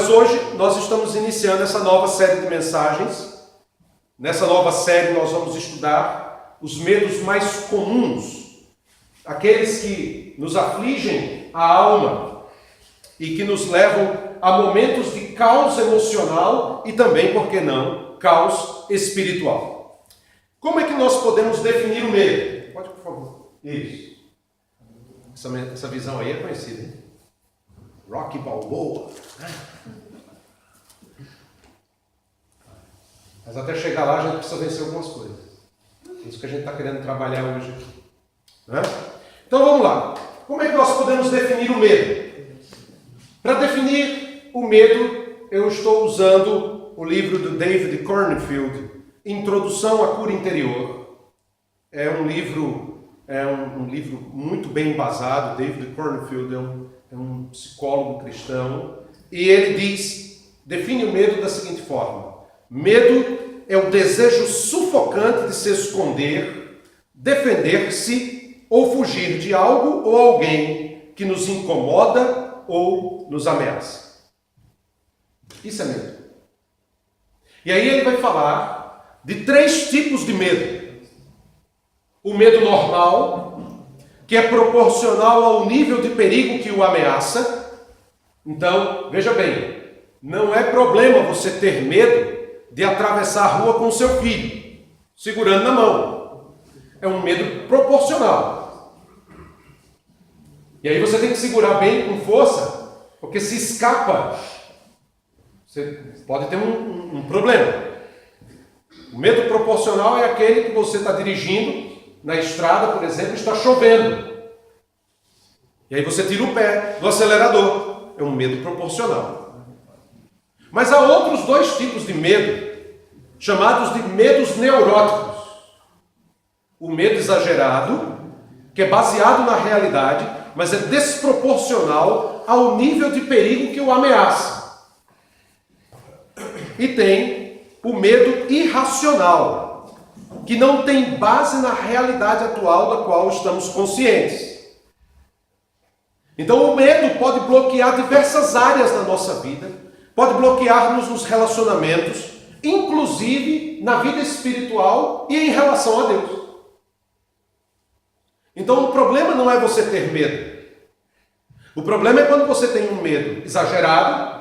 Mas hoje nós estamos iniciando essa nova série de mensagens. Nessa nova série nós vamos estudar os medos mais comuns, aqueles que nos afligem a alma e que nos levam a momentos de caos emocional e também, por que não, caos espiritual. Como é que nós podemos definir o medo? Pode, por favor. Isso. Essa visão aí é conhecida, hein? Rocky Balboa. Mas até chegar lá a gente precisa vencer algumas coisas. É isso que a gente está querendo trabalhar hoje aqui. Né? Então vamos lá. Como é que nós podemos definir o medo? Para definir o medo, eu estou usando o livro do David Cornfield, Introdução à Cura Interior. É um livro muito bem embasado. David Cornfield é um psicólogo cristão. E ele define o medo da seguinte forma: medo é o desejo sufocante de se esconder, defender-se ou fugir de algo ou alguém que nos incomoda ou nos ameaça. Isso é medo. E aí ele vai falar de 3 tipos de medo. O medo normal, que é proporcional ao nível de perigo que o ameaça. Então, veja bem, não é problema você ter medo de atravessar a rua com seu filho, segurando na mão. É um medo proporcional. E aí você tem que segurar bem com força, porque se escapa, você pode ter um problema. O medo proporcional é aquele que você está dirigindo na estrada, por exemplo, está chovendo. E aí você tira o pé do acelerador. É um medo proporcional. Mas há outros 2 tipos de medo, chamados de medos neuróticos. O medo exagerado, que é baseado na realidade, mas é desproporcional ao nível de perigo que o ameaça. E tem o medo irracional, que não tem base na realidade atual da qual estamos conscientes. Então o medo pode bloquear diversas áreas da nossa vida, pode bloquear-nos nos relacionamentos, inclusive na vida espiritual e em relação a Deus. Então o problema não é você ter medo. O problema é quando você tem um medo exagerado,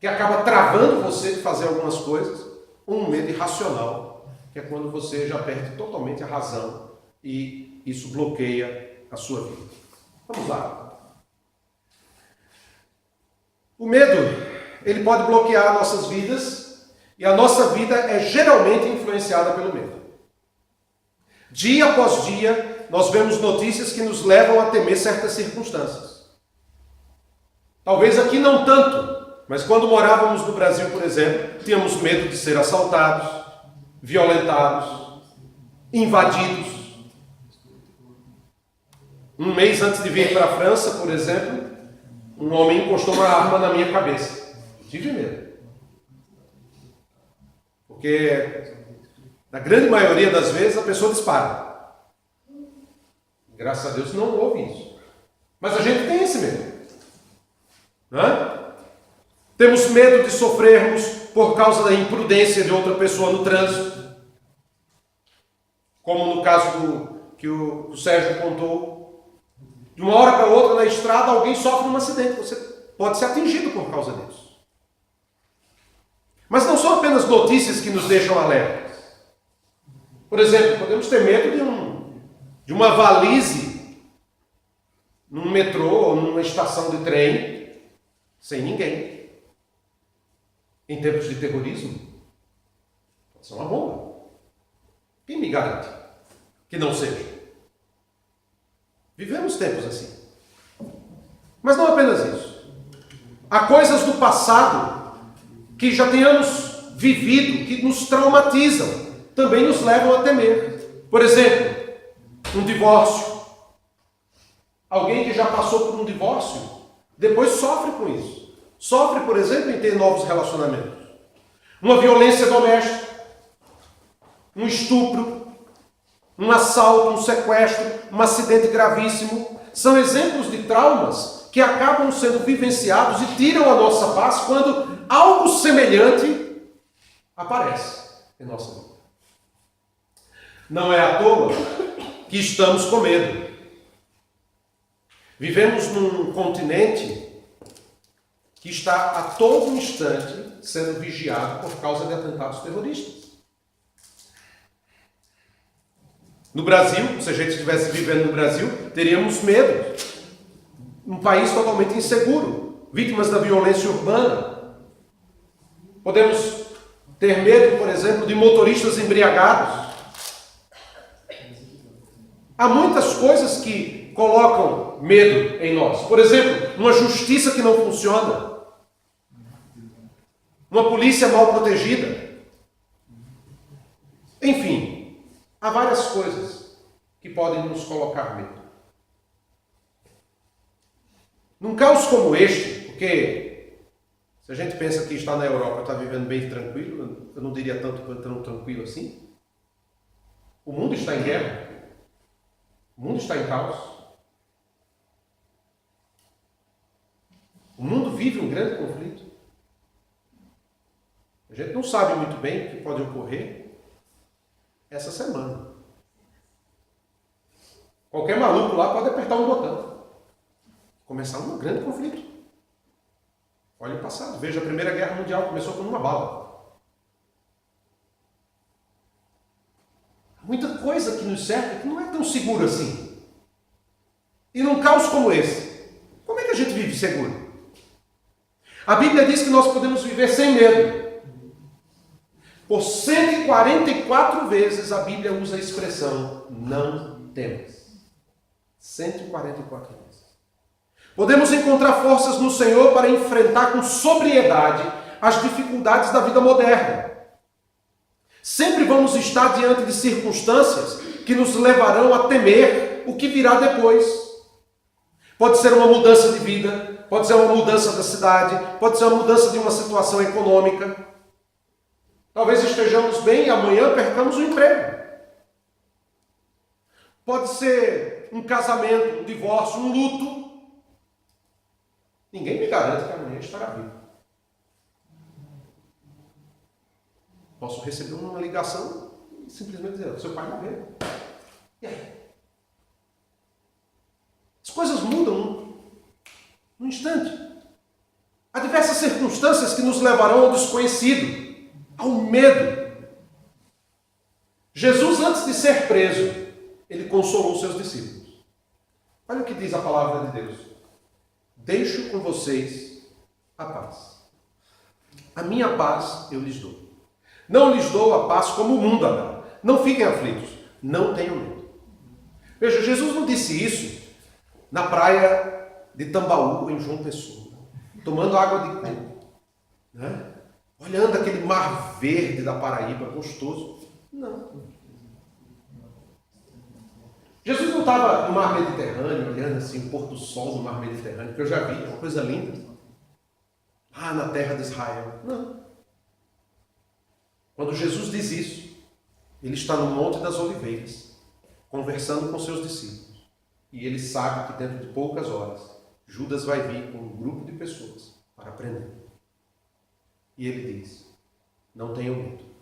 que acaba travando você de fazer algumas coisas, ou um medo irracional, que é quando você já perde totalmente a razão e isso bloqueia a sua vida. Vamos lá. O medo, ele pode bloquear nossas vidas e a nossa vida é geralmente influenciada pelo medo. Dia após dia, nós vemos notícias que nos levam a temer certas circunstâncias. Talvez aqui não tanto, mas quando morávamos no Brasil, por exemplo, tínhamos medo de ser assaltados, violentados, invadidos. Um mês antes de vir para a França, por exemplo, um homem encostou uma arma na minha cabeça. Tive medo. Porque, na grande maioria das vezes, a pessoa dispara. Graças a Deus não houve isso. Mas a gente tem esse medo. Né? Temos medo de sofrermos por causa da imprudência de outra pessoa no trânsito. Como no caso que o Sérgio contou. De uma hora para outra, na estrada, alguém sofre um acidente. Você pode ser atingido por causa disso. Mas não são apenas notícias que nos deixam alertas. Por exemplo, podemos ter medo de uma valise num metrô ou numa estação de trem sem ninguém. Em tempos de terrorismo, pode ser uma bomba. Quem me garante que não seja? Vivemos tempos assim. Mas não apenas isso. Há coisas do passado que já tenhamos vivido, que nos traumatizam, também nos levam a temer. Por exemplo, um divórcio. Alguém que já passou por um divórcio, depois sofre com isso. Sofre, por exemplo, em ter novos relacionamentos. Uma violência doméstica, um estupro, um assalto, um sequestro, um acidente gravíssimo. São exemplos de traumas que acabam sendo vivenciados e tiram a nossa paz quando algo semelhante aparece em nossa vida. Não é à toa que estamos com medo. Vivemos num continente que está a todo instante sendo vigiado por causa de atentados terroristas. No Brasil, se a gente estivesse vivendo no Brasil, teríamos medo. Um país totalmente inseguro, vítimas da violência urbana. Podemos ter medo, por exemplo, de motoristas embriagados. Há muitas coisas que colocam medo em nós. Por exemplo, uma justiça que não funciona. Uma polícia mal protegida. Enfim, há várias coisas que podem nos colocar medo. Num caos como este, porque se a gente pensa que está na Europa, está vivendo bem tranquilo, eu não diria tanto tão tranquilo assim. O mundo está em guerra. O mundo está em caos. O mundo vive um grande conflito. A gente não sabe muito bem o que pode ocorrer essa semana. Qualquer maluco lá pode apertar um botão. Começar um grande conflito. Olha o passado. Veja, a Primeira Guerra Mundial começou com uma bala. Muita coisa que nos cerca que não é tão seguro assim. E num caos como esse, como é que a gente vive seguro? A Bíblia diz que nós podemos viver sem medo. Por 144 vezes a Bíblia usa a expressão não temas. 144 vezes. Podemos encontrar forças no Senhor para enfrentar com sobriedade as dificuldades da vida moderna. Sempre vamos estar diante de circunstâncias que nos levarão a temer o que virá depois. Pode ser uma mudança de vida, pode ser uma mudança da cidade, pode ser uma mudança de uma situação econômica. Talvez estejamos bem e amanhã percamos o emprego. Pode ser um casamento, um divórcio, um luto. Ninguém me garante que amanhã estará vivo. Posso receber uma ligação e simplesmente dizer, seu pai morreu. E aí? As coisas mudam num instante. Há diversas circunstâncias que nos levarão ao desconhecido, ao medo. Jesus, antes de ser preso, ele consolou os seus discípulos. Olha o que diz a palavra de Deus. Deixo com vocês a paz. A minha paz eu lhes dou. Não lhes dou a paz como o mundo a dá. Não fiquem aflitos. Não tenham medo. Veja, Jesus não disse isso na praia de Tambaú, em João Pessoa, tomando água de coco, né? Olhando aquele mar verde da Paraíba, gostoso. Não. Jesus não estava no mar Mediterrâneo, olhando assim o pôr do sol no mar Mediterrâneo, que eu já vi, é uma coisa linda. Lá na terra de Israel. Não. Quando Jesus diz isso, ele está no Monte das Oliveiras, conversando com seus discípulos. E ele sabe que dentro de poucas horas, Judas vai vir com um grupo de pessoas para prender. E ele diz, não tenham medo.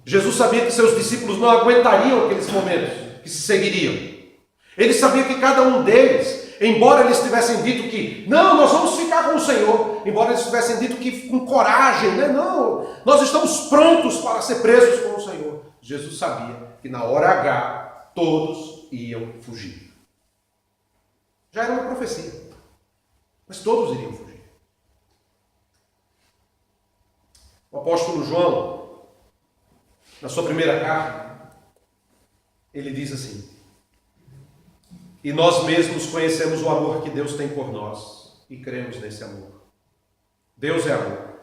Jesus sabia que seus discípulos não aguentariam aqueles momentos que se seguiriam. Ele sabia que cada um deles, embora eles tivessem dito que, não, nós vamos ficar com o Senhor, embora eles tivessem dito que com coragem, né? Não, nós estamos prontos para ser presos com o Senhor. Jesus sabia que na hora H, todos iam fugir. Já era uma profecia, mas todos iriam fugir. O apóstolo João, na sua primeira carta, ele diz assim, e nós mesmos conhecemos o amor que Deus tem por nós e cremos nesse amor. Deus é amor.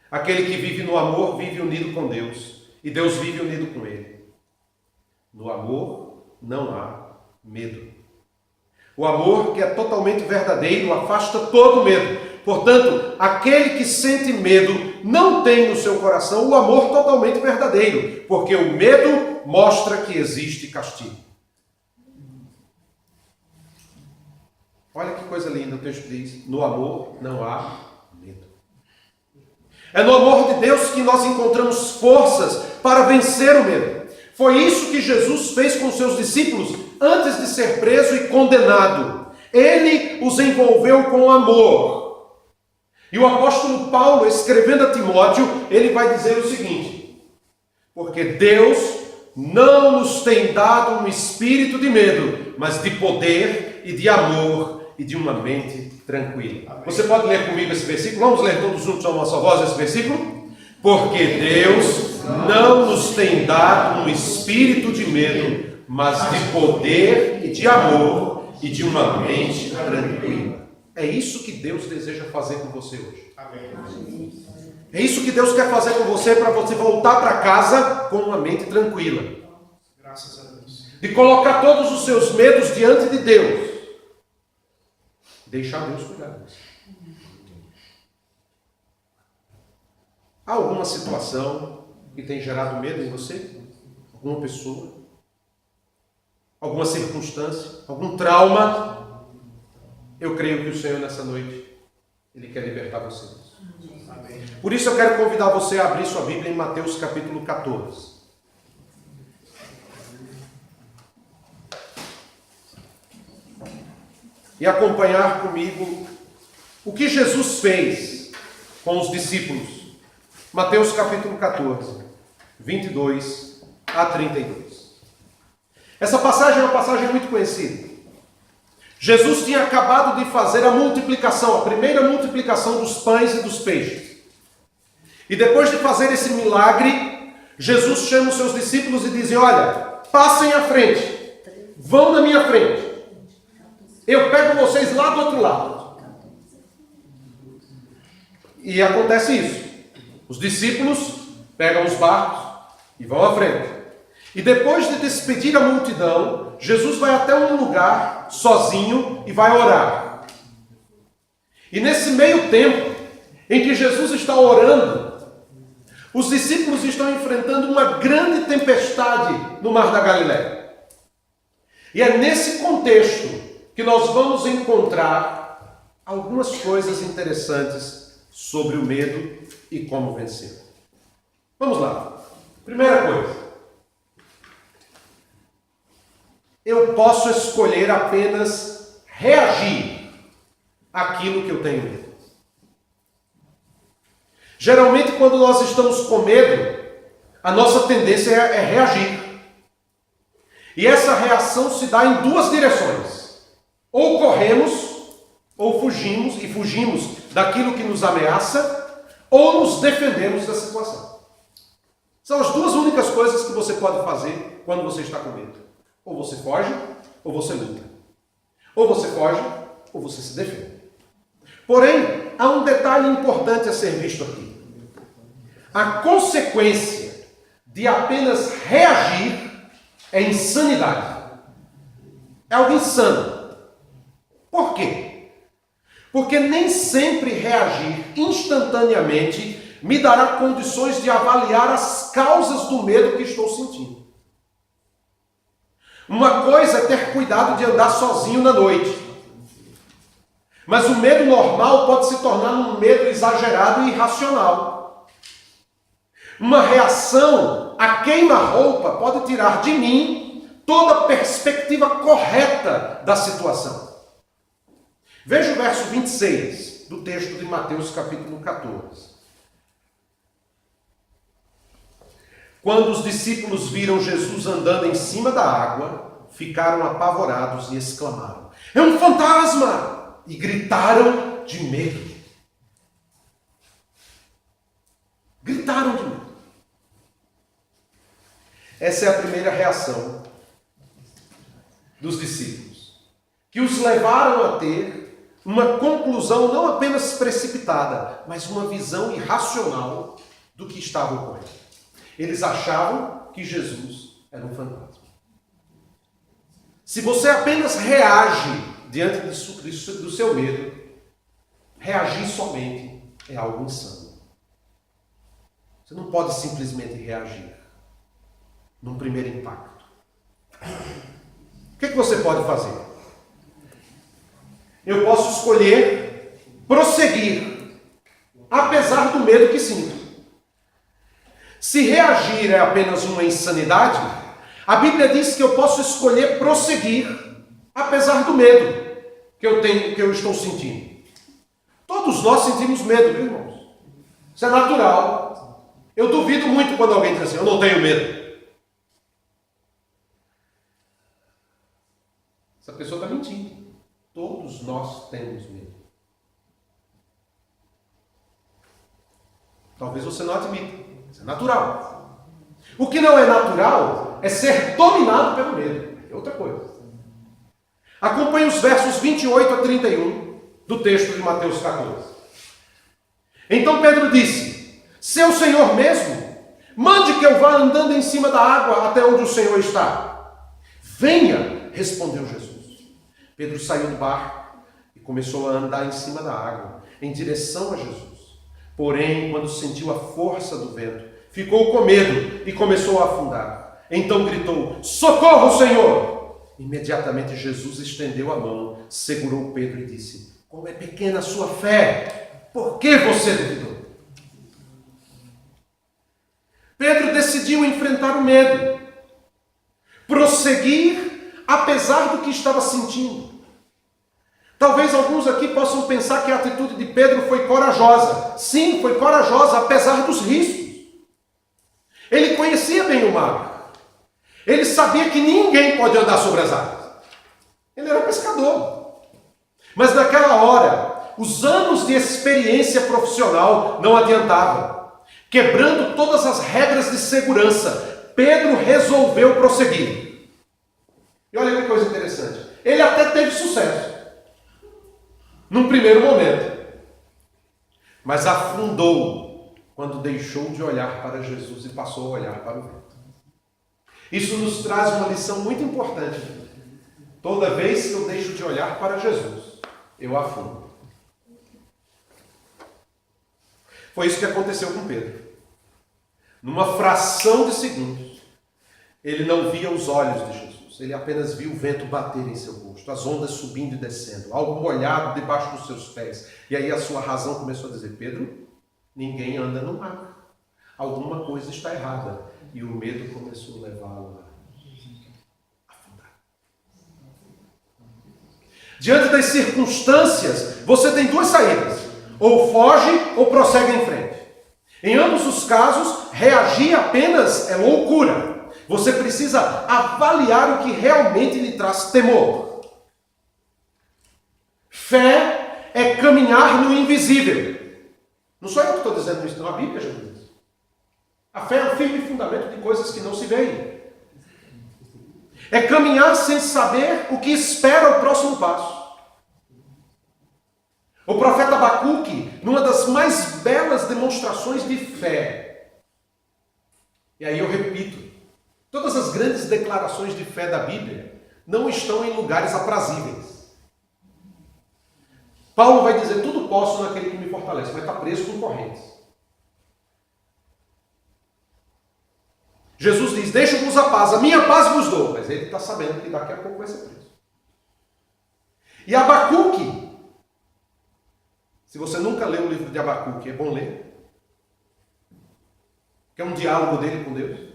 Aquele que vive no amor vive unido com Deus e Deus vive unido com ele. No amor não há medo. O amor, que é totalmente verdadeiro, afasta todo medo. Portanto, aquele que sente medo não tem no seu coração o amor totalmente verdadeiro, porque o medo mostra que existe castigo. Olha que coisa linda, o texto diz: no amor não há medo. É no amor de Deus que nós encontramos forças para vencer o medo. Foi isso que Jesus fez com seus discípulos antes de ser preso e condenado. Ele os envolveu com amor. E o apóstolo Paulo, escrevendo a Timóteo, ele vai dizer o seguinte: porque Deus não nos tem dado um espírito de medo, mas de poder e de amor e de uma mente tranquila. Amém. Você pode ler comigo esse versículo? Vamos ler todos juntos a nossa voz esse versículo? Porque Deus não nos tem dado um espírito de medo, mas de poder e de amor e de uma mente tranquila. É isso que Deus deseja fazer com você hoje. Amém. É isso que Deus quer fazer com você, para você voltar para casa com uma mente tranquila. Graças a Deus. De colocar todos os seus medos diante de Deus. Deixar Deus cuidar disso. Há alguma situação que tem gerado medo em você? Alguma pessoa? Alguma circunstância? Algum trauma? Eu creio que o Senhor nessa noite, Ele quer libertar você disso. Amém. Por isso eu quero convidar você a abrir sua Bíblia em Mateus capítulo 14. E acompanhar comigo o que Jesus fez com os discípulos. Mateus capítulo 14, 22 a 32. Essa passagem é uma passagem muito conhecida. Jesus tinha acabado de fazer a multiplicação, a primeira multiplicação dos pães e dos peixes. E depois de fazer esse milagre, Jesus chama os seus discípulos e diz: olha, passem à frente, vão na minha frente. Eu pego vocês lá do outro lado. E acontece isso. Os discípulos pegam os barcos e vão à frente. E depois de despedir a multidão, Jesus vai até um lugar sozinho e vai orar. E nesse meio tempo em que Jesus está orando, os discípulos estão enfrentando uma grande tempestade no Mar da Galileia. E é nesse contexto que nós vamos encontrar algumas coisas interessantes sobre o medo e como vencer. Vamos lá. Primeira coisa. Eu posso escolher apenas reagir àquilo que eu tenho medo. Geralmente, quando nós estamos com medo, a nossa tendência é reagir. E essa reação se dá em duas direções. Ou corremos, ou fugimos daquilo que nos ameaça, ou nos defendemos da situação. São as duas únicas coisas que você pode fazer quando você está com medo. Ou você foge, ou você luta. Ou você foge, ou você se defende. Porém, há um detalhe importante a ser visto aqui. A consequência de apenas reagir é insanidade. É algo insano. Por quê? Porque nem sempre reagir instantaneamente me dará condições de avaliar as causas do medo que estou sentindo. Uma coisa é ter cuidado de andar sozinho na noite. Mas o medo normal pode se tornar um medo exagerado e irracional. Uma reação a queima-roupa pode tirar de mim toda a perspectiva correta da situação. Veja o verso 26 do texto de Mateus capítulo 14. Quando os discípulos viram Jesus andando em cima da água, ficaram apavorados e exclamaram: é um fantasma! E gritaram de medo. Gritaram de medo. Essa é a primeira reação dos discípulos, que os levaram a ter uma conclusão não apenas precipitada, mas uma visão irracional do que estava ocorrendo. Eles achavam que Jesus era um fantasma. Se você apenas reage diante do seu medo, reagir somente é algo insano. Você não pode simplesmente reagir num primeiro impacto. O que você pode fazer? eu posso escolher prosseguir, apesar do medo que sinto. Se reagir é apenas uma insanidade, a Bíblia diz que eu posso escolher prosseguir, apesar do medo que eu estou sentindo. Todos nós sentimos medo, viu, irmãos? Isso é natural. Eu duvido muito quando alguém diz assim, eu não tenho medo. Essa pessoa está mentindo. Todos nós temos medo. Talvez você não admita. Isso é natural. O que não é natural é ser dominado pelo medo. É outra coisa. Acompanhe os versos 28 a 31 do texto de Mateus 14. Então Pedro disse, seu Senhor mesmo, mande que eu vá andando em cima da água até onde o Senhor está. Venha, respondeu Jesus. Pedro saiu do barco e começou a andar em cima da água, em direção a Jesus. Porém, quando sentiu a força do vento, ficou com medo e começou a afundar. Então gritou, socorro, Senhor! Imediatamente Jesus estendeu a mão, segurou Pedro e disse, como é pequena a sua fé, por que você duvidou? Pedro decidiu enfrentar o medo, prosseguir apesar do que estava sentindo. Talvez alguns aqui possam pensar que a atitude de Pedro foi corajosa. Sim, foi corajosa, apesar dos riscos. Ele conhecia bem o mar. Ele sabia que ninguém pode andar sobre as águas. Ele era pescador. Mas naquela hora, os anos de experiência profissional não adiantavam. Quebrando todas as regras de segurança, Pedro resolveu prosseguir. E olha que coisa interessante. Ele até teve sucesso. Num primeiro momento. Mas afundou quando deixou de olhar para Jesus e passou a olhar para o vento. Isso nos traz uma lição muito importante. Toda vez que eu deixo de olhar para Jesus, eu afundo. Foi isso que aconteceu com Pedro. Numa fração de segundos, ele não via os olhos de Jesus. Ele apenas viu o vento bater em seu rosto, as ondas subindo e descendo, algo molhado debaixo dos seus pés. E aí a sua razão começou a dizer, Pedro, ninguém anda no mar. Alguma coisa está errada. E o medo começou a levá-lo a afundar. Diante das circunstâncias, você tem duas saídas. Ou foge ou prossegue em frente. Em ambos os casos, reagir apenas é loucura. Você precisa avaliar o que realmente lhe traz temor. Fé é caminhar no invisível. Não sou eu que estou dizendo isso, não. A Bíblia já diz. A fé é um firme fundamento de coisas que não se veem. É caminhar sem saber o que espera o próximo passo. O profeta Abacuque, numa das mais belas demonstrações de fé. E aí eu repito, todas as grandes declarações de fé da Bíblia não estão em lugares aprazíveis. Paulo vai dizer, tudo posso naquele que me fortalece, mas está preso com correntes. Jesus diz, deixo-vos a paz, a minha paz vos dou. Mas ele está sabendo que daqui a pouco vai ser preso. E Abacuque, se você nunca leu o livro de Abacuque, é bom ler. Que é um diálogo dele com Deus.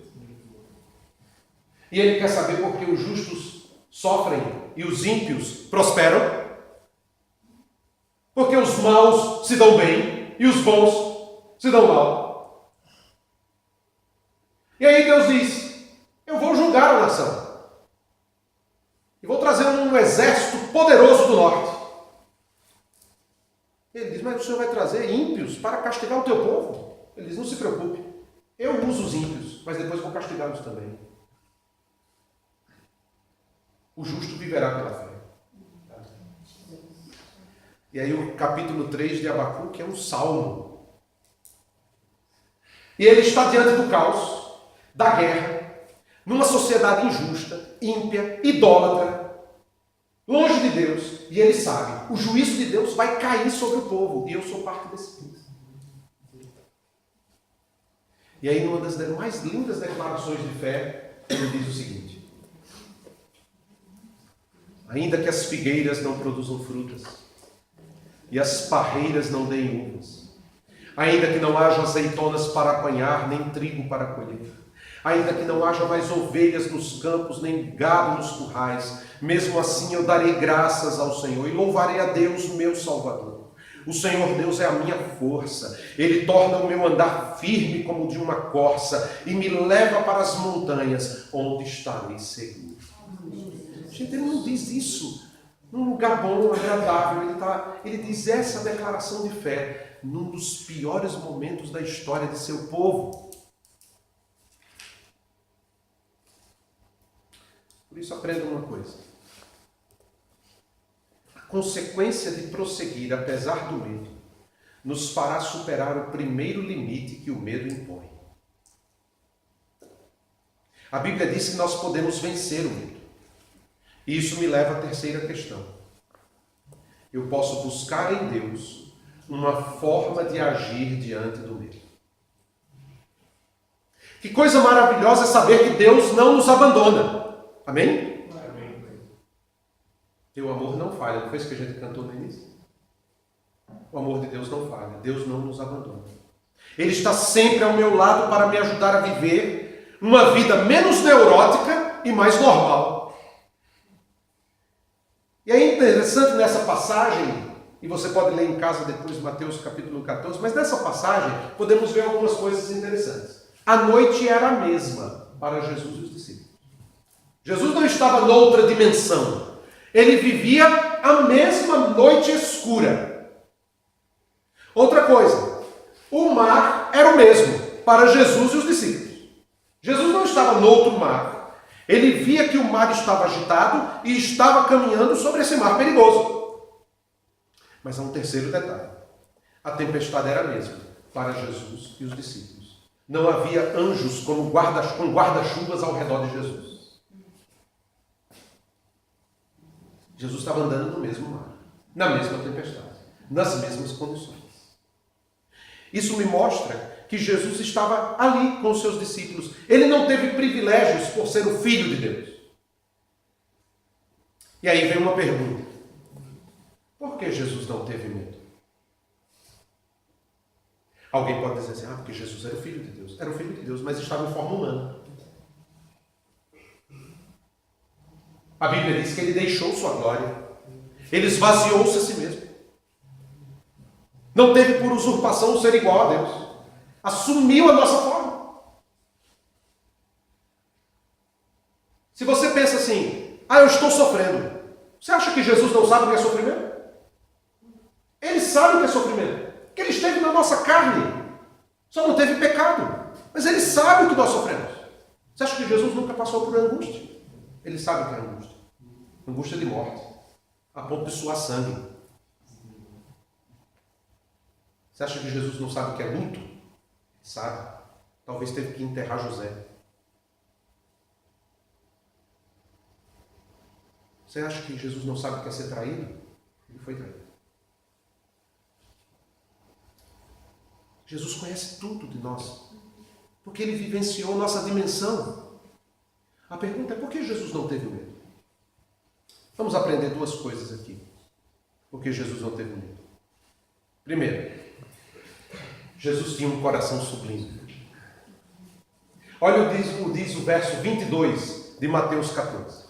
E ele quer saber por que os justos sofrem e os ímpios prosperam. Porque os maus se dão bem e os bons se dão mal. E aí Deus diz, eu vou julgar a nação. E vou trazer um exército poderoso do norte. Ele diz, mas o Senhor vai trazer ímpios para castigar o teu povo? Ele diz, não se preocupe. Eu uso os ímpios, mas depois vou castigá-los também. O justo viverá pela fé. E aí o capítulo 3 de Abacuque é um salmo. E ele está diante do caos, da guerra, numa sociedade injusta, ímpia, idólatra, longe de Deus. E ele sabe, o juízo de Deus vai cair sobre o povo. E eu sou parte desse povo. E aí, numa das mais lindas declarações de fé, ele diz o seguinte: Ainda que as figueiras não produzam frutas, e as parreiras não deem uvas, ainda que não haja azeitonas para apanhar, nem trigo para colher, ainda que não haja mais ovelhas nos campos, nem gado nos currais, mesmo assim eu darei graças ao Senhor e louvarei a Deus, meu Salvador. O Senhor Deus é a minha força, Ele torna o meu andar firme como de uma corça e me leva para as montanhas, onde estarei seguro. Gente, ele não diz isso num lugar bom, agradável, ele diz essa declaração de fé num dos piores momentos da história de seu povo. Por isso aprenda uma coisa. A consequência de prosseguir apesar do medo nos fará superar o primeiro limite que o medo impõe. A Bíblia diz que nós podemos vencer o medo. E isso me leva à terceira questão. Eu posso buscar em Deus uma forma de agir diante do medo. Que coisa maravilhosa é saber que Deus não nos abandona. Amém? Amém. Teu amor não falha. Não foi isso que a gente cantou no início? O amor de Deus não falha. Deus não nos abandona. Ele está sempre ao meu lado para me ajudar a viver uma vida menos neurótica e mais normal. E é interessante nessa passagem, e você pode ler em casa depois Mateus capítulo 14, mas nessa passagem podemos ver algumas coisas interessantes. A noite era a mesma para Jesus e os discípulos. Jesus não estava noutra dimensão. Ele vivia a mesma noite escura. Outra coisa, o mar era o mesmo para Jesus e os discípulos. Jesus não estava noutro mar. Ele via que o mar estava agitado e estava caminhando sobre esse mar perigoso. Mas há um terceiro detalhe. A tempestade era a mesma para Jesus e os discípulos. Não havia anjos com guarda-chuvas ao redor de Jesus. Jesus estava andando no mesmo mar, na mesma tempestade, nas mesmas condições. Isso me mostra que Jesus estava ali com os seus discípulos. Ele não teve privilégios por ser o Filho de Deus. E aí vem uma pergunta. Por que Jesus não teve medo? Alguém pode dizer assim, porque Jesus era o Filho de Deus. Era o Filho de Deus, mas estava em forma humana. A Bíblia diz que ele deixou sua glória. Ele esvaziou-se a si mesmo. Não teve por usurpação ser igual a Deus. Assumiu a nossa forma. Se você pensa assim, eu estou sofrendo. Você acha que Jesus não sabe o que é sofrimento? Ele sabe o que é sofrimento. Porque ele esteve na nossa carne. Só não teve pecado. Mas ele sabe o que nós sofremos. Você acha que Jesus nunca passou por angústia? Ele sabe o que é angústia. Angústia de morte. A ponto de suar sangue. Você acha que Jesus não sabe o que é luto? Sabe? Talvez teve que enterrar José. Você acha que Jesus não sabe o que é ser traído? Ele foi traído. Jesus conhece tudo de nós, porque ele vivenciou nossa dimensão. A pergunta é, por que Jesus não teve medo? Vamos aprender duas coisas aqui. Por que Jesus não teve medo? Primeiro, Jesus tinha um coração sublime. Olha o diz o verso 22 de Mateus 14.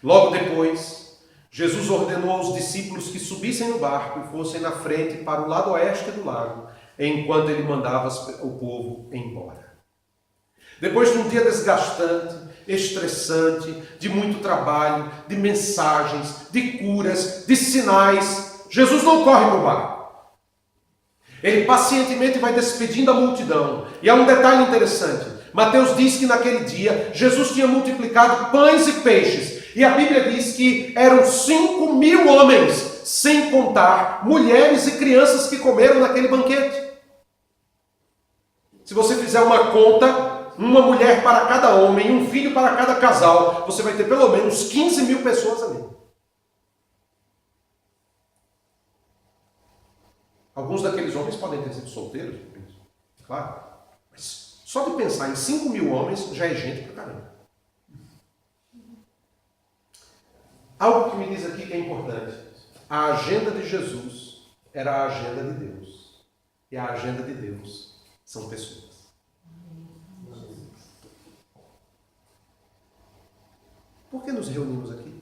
Logo depois, Jesus ordenou aos discípulos que subissem no barco e fossem na frente para o lado oeste do lago, enquanto ele mandava o povo embora. Depois de um dia desgastante, estressante, de muito trabalho, de mensagens, de curas, de sinais, Jesus não corre para o barco. Ele pacientemente vai despedindo a multidão. E há um detalhe interessante. Mateus diz que naquele dia Jesus tinha multiplicado pães e peixes. E a Bíblia diz que eram 5.000 homens, sem contar mulheres e crianças que comeram naquele banquete. Se você fizer uma conta, uma mulher para cada homem e um filho para cada casal, você vai ter pelo menos 15.000 pessoas ali. Alguns daqueles homens podem ter sido solteiros, claro. Mas só de pensar em 5.000 homens já é gente pra caramba. Algo que me diz aqui que é importante. A agenda de Jesus era a agenda de Deus. E a agenda de Deus são pessoas. Por que nos reunimos aqui?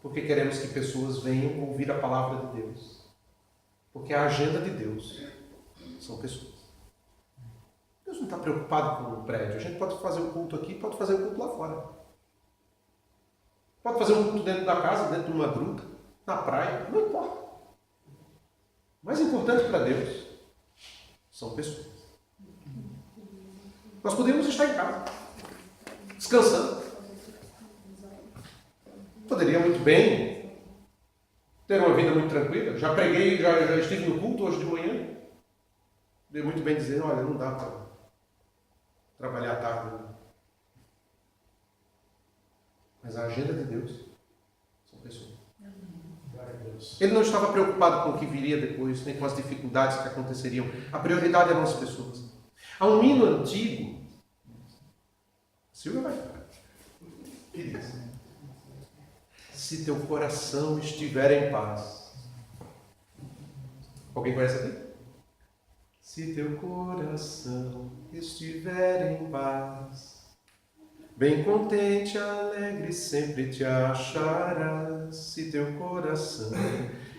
Porque queremos que pessoas venham ouvir a palavra de Deus. Porque a agenda de Deus são pessoas. Deus não está preocupado com o prédio. A gente pode fazer um culto aqui, pode fazer um culto lá fora. Pode fazer um culto dentro da casa, dentro de uma gruta, na praia, não importa. O mais importante para Deus são pessoas. Nós podemos estar em casa, descansando. Poderia muito bem ter uma vida muito tranquila. Já preguei, já estive no culto hoje de manhã. Poderia muito bem dizer, olha, não dá para trabalhar à tarde. Não. Mas a agenda de Deus são pessoas. Ele não estava preocupado com o que viria depois, nem com as dificuldades que aconteceriam. A prioridade eram as pessoas. Há um hino antigo. Silvia vai ficar. Que diz: se teu coração estiver em paz. Alguém conhece aqui? Se teu coração estiver em paz, bem contente, alegre, sempre te acharás. Se teu coração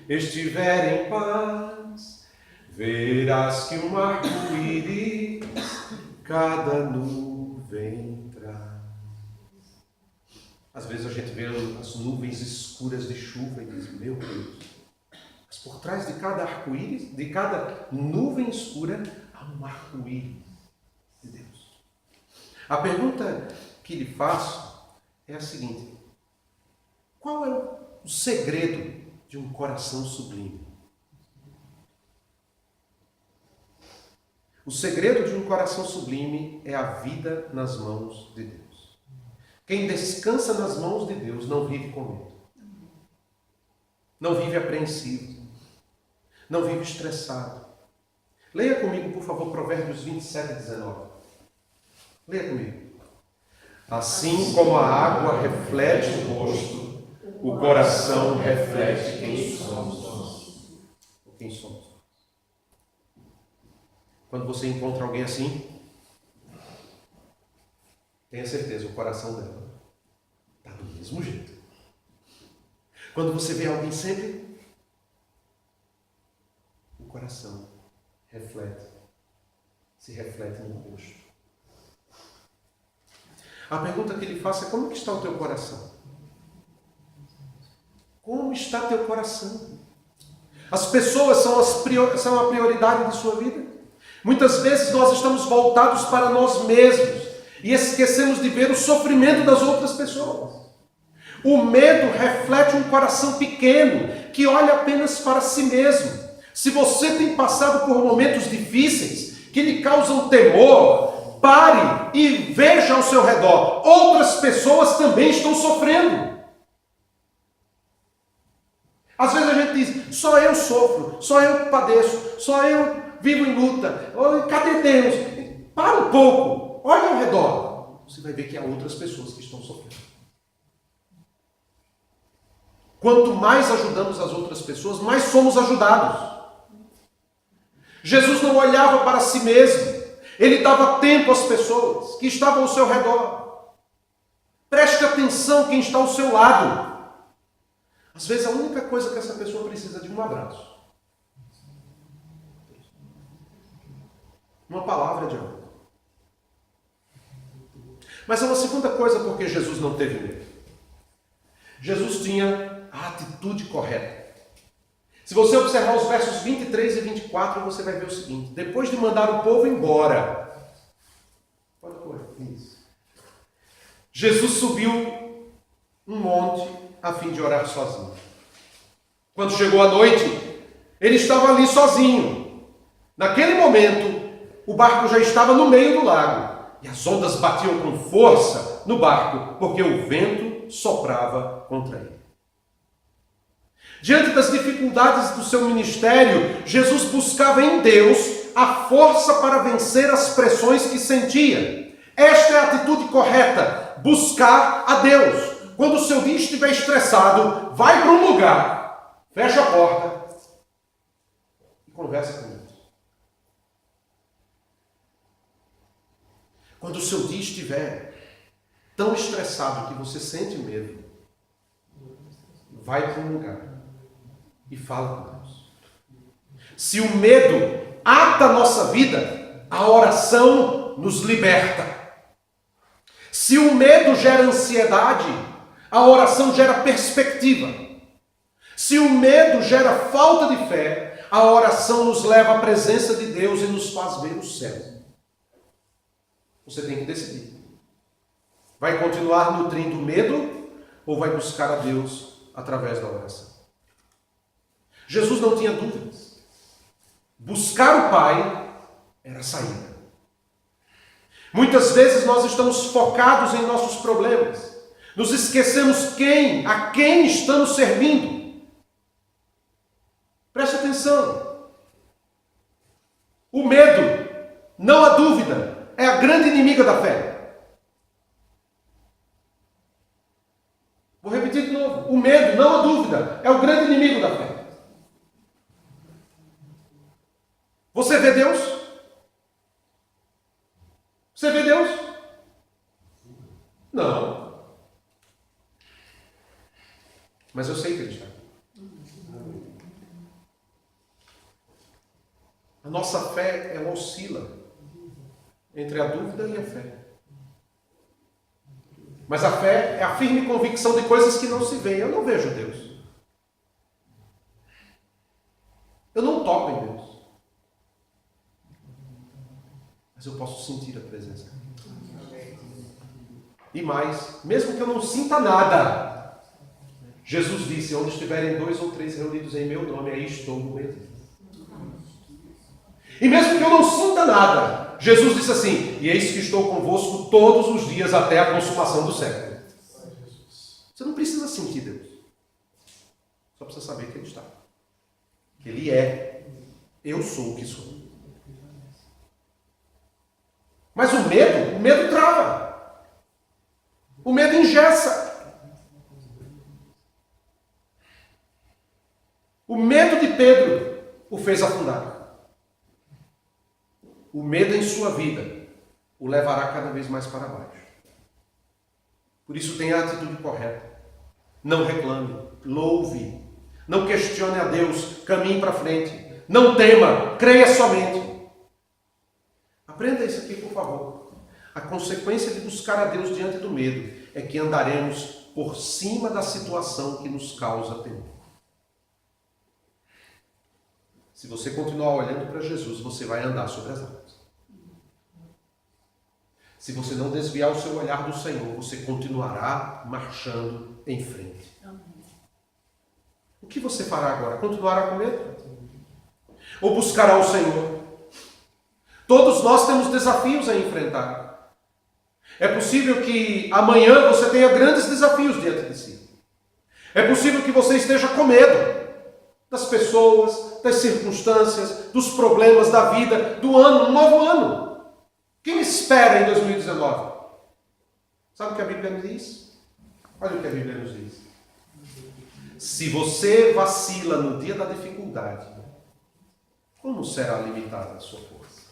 estiver em paz, verás que um arco-íris cada nuvem traz. Às vezes a gente vê as nuvens escuras de chuva e diz, meu Deus, mas por trás de cada arco-íris, de cada nuvem escura, há um arco-íris de Deus. A pergunta que lhe faço é a seguinte: qual é o segredo de um coração sublime? O segredo de um coração sublime é a vida nas mãos de Deus. Quem descansa nas mãos de Deus não vive com medo, não vive apreensivo, não vive estressado. Leia comigo, por favor, Provérbios 27, 19. Leia comigo. Assim como a água reflete o rosto, o coração reflete quem somos. Quem somos. Quando você encontra alguém assim, tenha certeza, o coração dela está do mesmo jeito. Quando você vê alguém sempre, o coração se reflete no rosto. A pergunta que ele faz é: como que está o teu coração? Como está teu coração? As pessoas são a prioridade de sua vida. Muitas vezes nós estamos voltados para nós mesmos e esquecemos de ver o sofrimento das outras pessoas. O medo reflete um coração pequeno que olha apenas para si mesmo. Se você tem passado por momentos difíceis que lhe causam temor, pare e veja ao seu redor. Outras pessoas também estão sofrendo. Às vezes a gente diz, só eu sofro, só eu padeço, só eu vivo em luta. Cadê Deus? Para um pouco, olha ao redor. Você vai ver que há outras pessoas que estão sofrendo. Quanto mais ajudamos as outras pessoas, mais somos ajudados. Jesus não olhava para si mesmo. Ele dava tempo às pessoas que estavam ao seu redor. Preste atenção quem está ao seu lado. Às vezes a única coisa que essa pessoa precisa é de um abraço. Uma palavra de amor. Mas há uma segunda coisa porque Jesus não teve medo. Jesus tinha a atitude correta. Se você observar os versos 23 e 24, você vai ver o seguinte: depois de mandar o povo embora, pode pôr isso. Jesus subiu um monte a fim de orar sozinho. Quando chegou a noite, ele estava ali sozinho. Naquele momento, o barco já estava no meio do lago e as ondas batiam com força no barco, porque o vento soprava contra ele. Diante das dificuldades do seu ministério, Jesus buscava em Deus a força para vencer as pressões que sentia. Esta é a atitude correta, buscar a Deus. Quando o seu dia estiver estressado, vai para um lugar, fecha a porta e conversa com Deus. Quando o seu dia estiver tão estressado que você sente medo, vai para um lugar e fala com Deus. Se o medo ata a nossa vida, a oração nos liberta. Se o medo gera ansiedade, a oração gera perspectiva. Se o medo gera falta de fé, a oração nos leva à presença de Deus e nos faz ver o céu. Você tem que decidir. Vai continuar nutrindo medo ou vai buscar a Deus através da oração? Jesus não tinha dúvidas. Buscar o Pai era a saída. Muitas vezes nós estamos focados em nossos problemas. Nos esquecemos a quem estamos servindo. Preste atenção. O medo, não há dúvida, é a grande inimiga da fé. Vou repetir de novo. O medo, não há dúvida, é o grande inimigo da fé. Você vê Deus? Você vê Deus? Não. Mas eu sei que Ele está. A nossa fé, ela oscila entre a dúvida e a fé. Mas a fé é a firme convicção de coisas que não se veem. Eu não vejo Deus. Eu não toco em Deus. Mas eu posso sentir a presença. E mais, mesmo que eu não sinta nada, Jesus disse, onde estiverem 2 ou 3 reunidos em meu nome, aí estou no meio deles. E mesmo que eu não sinta nada, Jesus disse assim, e eis que estou convosco todos os dias até a consumação do século. Você não precisa sentir Deus. Só precisa saber que Ele está. Que Ele é. Eu sou o que sou. Mas o medo trava. O medo engessa. O medo de Pedro o fez afundar. O medo em sua vida o levará cada vez mais para baixo. Por isso tenha a atitude correta. Não reclame, louve. Não questione a Deus, caminhe para frente. Não tema, creia somente. Aprenda isso aqui, por favor. A consequência de buscar a Deus diante do medo é que andaremos por cima da situação que nos causa temor. Se você continuar olhando para Jesus, você vai andar sobre as águas. Se você não desviar o seu olhar do Senhor, você continuará marchando em frente. O que você fará agora? Continuará com medo? Ou buscará o Senhor? Todos nós temos desafios a enfrentar. É possível que amanhã você tenha grandes desafios diante de si. É possível que você esteja com medo das pessoas, das circunstâncias, dos problemas da vida, do ano, um novo ano. Quem espera em 2019? Sabe o que a Bíblia nos diz? Olha o que a Bíblia nos diz. Se você vacila no dia da dificuldade, como será limitada a sua força?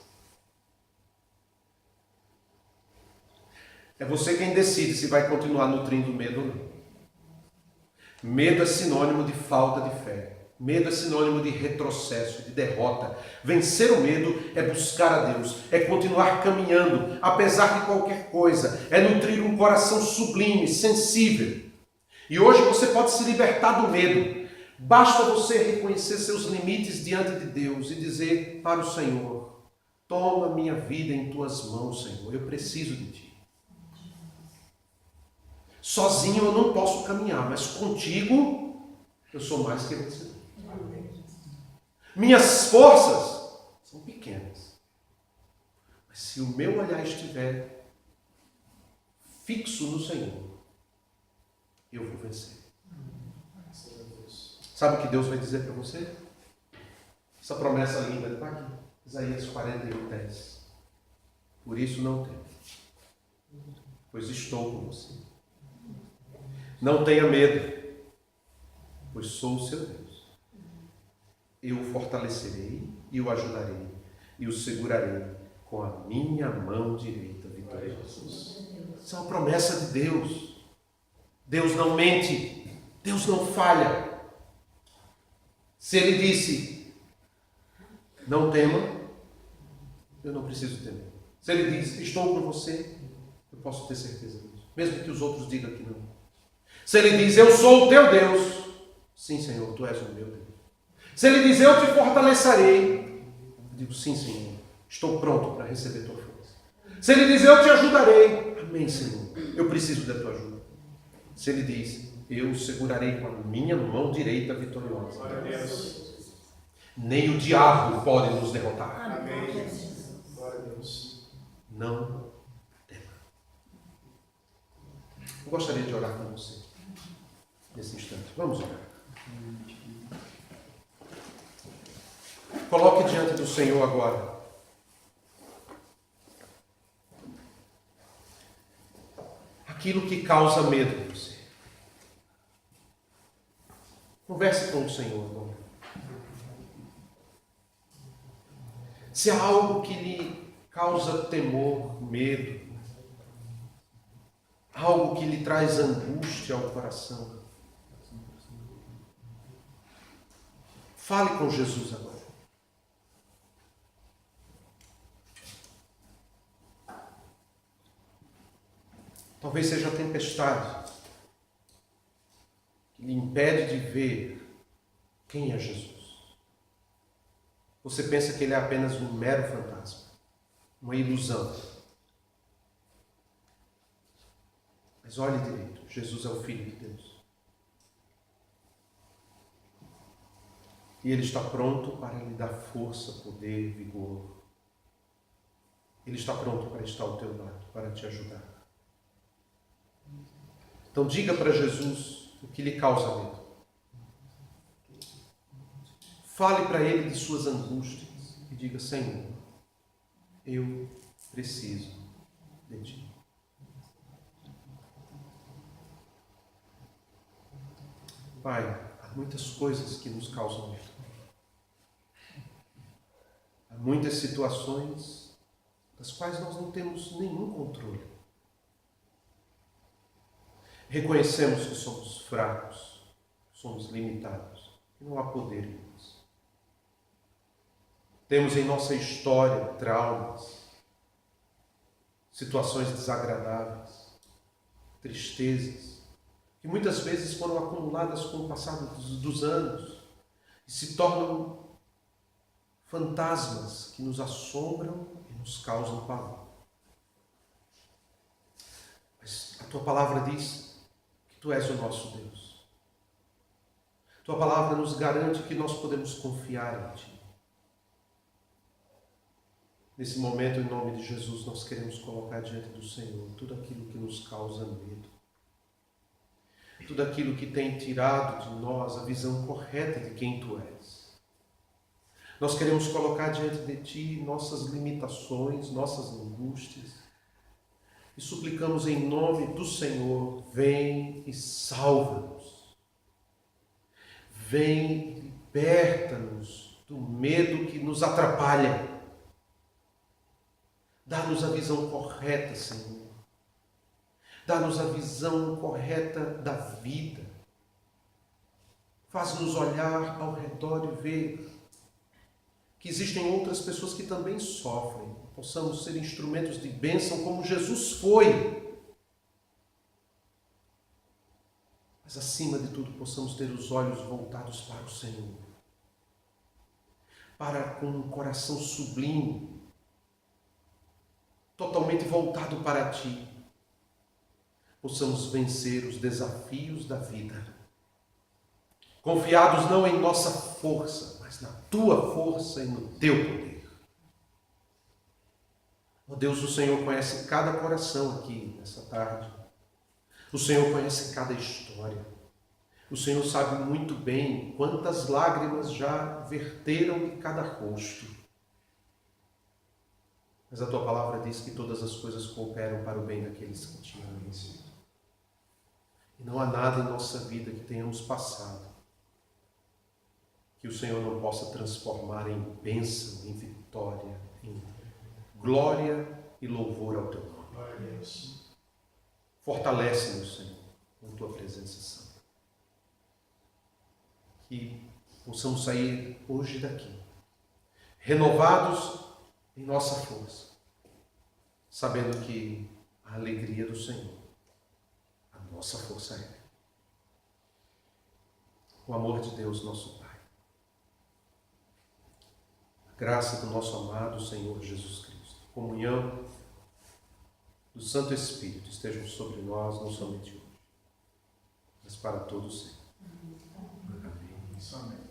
É você quem decide se vai continuar nutrindo medo ou não. Medo é sinônimo de falta de fé. Medo é sinônimo de retrocesso, de derrota. Vencer o medo é buscar a Deus, é continuar caminhando, apesar de qualquer coisa, é nutrir um coração sublime, sensível. E hoje você pode se libertar do medo. Basta você reconhecer seus limites diante de Deus e dizer para o Senhor, toma minha vida em tuas mãos, Senhor, eu preciso de ti. Sozinho eu não posso caminhar, mas contigo eu sou mais que vencedor. Minhas forças são pequenas, mas se o meu olhar estiver fixo no Senhor, eu vou vencer. Sabe o que Deus vai dizer para você? Essa promessa linda está aqui, Isaías 41:10. Por isso não temas, pois estou com você. Não tenha medo, pois sou o seu Deus. Eu o fortalecerei e o ajudarei e o segurarei com a minha mão direita vitoriosa. Isso é uma promessa de Deus. Deus não mente, Deus não falha. Se Ele disse, não tema, eu não preciso temer. Se Ele diz, estou com você, eu posso ter certeza disso, mesmo que os outros digam que não. Se Ele diz, eu sou o teu Deus, sim, Senhor, tu és o meu Deus. Se Ele diz, eu te fortalecerei, eu digo, sim, Senhor, estou pronto para receber tua força. Se Ele diz, eu te ajudarei, amém, Senhor, eu preciso da tua ajuda. Se Ele diz, eu o segurarei com a minha mão direita vitoriosa. Glória a Deus. Nem o diabo pode nos derrotar. Amém. Glória a Deus. Não tema. Eu gostaria de orar com você nesse instante. Vamos orar. Coloque diante do Senhor agora aquilo que causa medo em você. Converse com o Senhor agora. Se há algo que lhe causa temor, medo, algo que lhe traz angústia ao coração, fale com Jesus agora. Talvez seja a tempestade que lhe impede de ver quem é Jesus. Você pensa que ele é apenas um mero fantasma, uma ilusão. Mas olhe direito, Jesus é o Filho de Deus. E Ele está pronto para lhe dar força, poder, vigor. Ele está pronto para estar ao teu lado, para te ajudar. Então diga para Jesus o que lhe causa medo. Fale para Ele de suas angústias e diga, Senhor, eu preciso de Ti. Pai, há muitas coisas que nos causam medo. Há muitas situações das quais nós não temos nenhum controle. Reconhecemos que somos fracos, somos limitados, que não há poder em nós. Temos em nossa história traumas, situações desagradáveis, tristezas, que muitas vezes foram acumuladas com o passar dos anos e se tornam fantasmas que nos assombram e nos causam pavor. Mas a Tua palavra diz que Tu és o nosso Deus. Tua palavra nos garante que nós podemos confiar em Ti. Nesse momento, em nome de Jesus, nós queremos colocar diante do Senhor tudo aquilo que nos causa medo. Tudo aquilo que tem tirado de nós a visão correta de quem Tu és. Nós queremos colocar diante de Ti nossas limitações, nossas angústias. E suplicamos em nome do Senhor, vem e salva-nos. Vem e liberta-nos do medo que nos atrapalha. Dá-nos a visão correta, Senhor. Dá-nos a visão correta da vida. Faz-nos olhar ao redor e ver que existem outras pessoas que também sofrem. Possamos ser instrumentos de bênção como Jesus foi. Mas acima de tudo, possamos ter os olhos voltados para o Senhor. Para com um coração sublime, totalmente voltado para Ti, possamos vencer os desafios da vida, confiados não em nossa força, mas na Tua força e no Teu poder. Ó Deus, o Senhor conhece cada coração aqui nessa tarde. O Senhor conhece cada história. O Senhor sabe muito bem quantas lágrimas já verteram de cada rosto. Mas a tua palavra diz que todas as coisas cooperam para o bem daqueles que te amam. E não há nada em nossa vida que tenhamos passado que o Senhor não possa transformar em bênção, em vitória, em glória e louvor ao teu nome. Glória a Deus. Fortalece-nos, Senhor, com tua presença santa. Que possamos sair hoje daqui, renovados em nossa força, sabendo que a alegria do Senhor, a nossa força é. O amor de Deus, nosso Pai, a graça do nosso amado Senhor Jesus Cristo, a comunhão do Santo Espírito estejam sobre nós, não somente hoje, mas para todos sempre. Amém. Amém.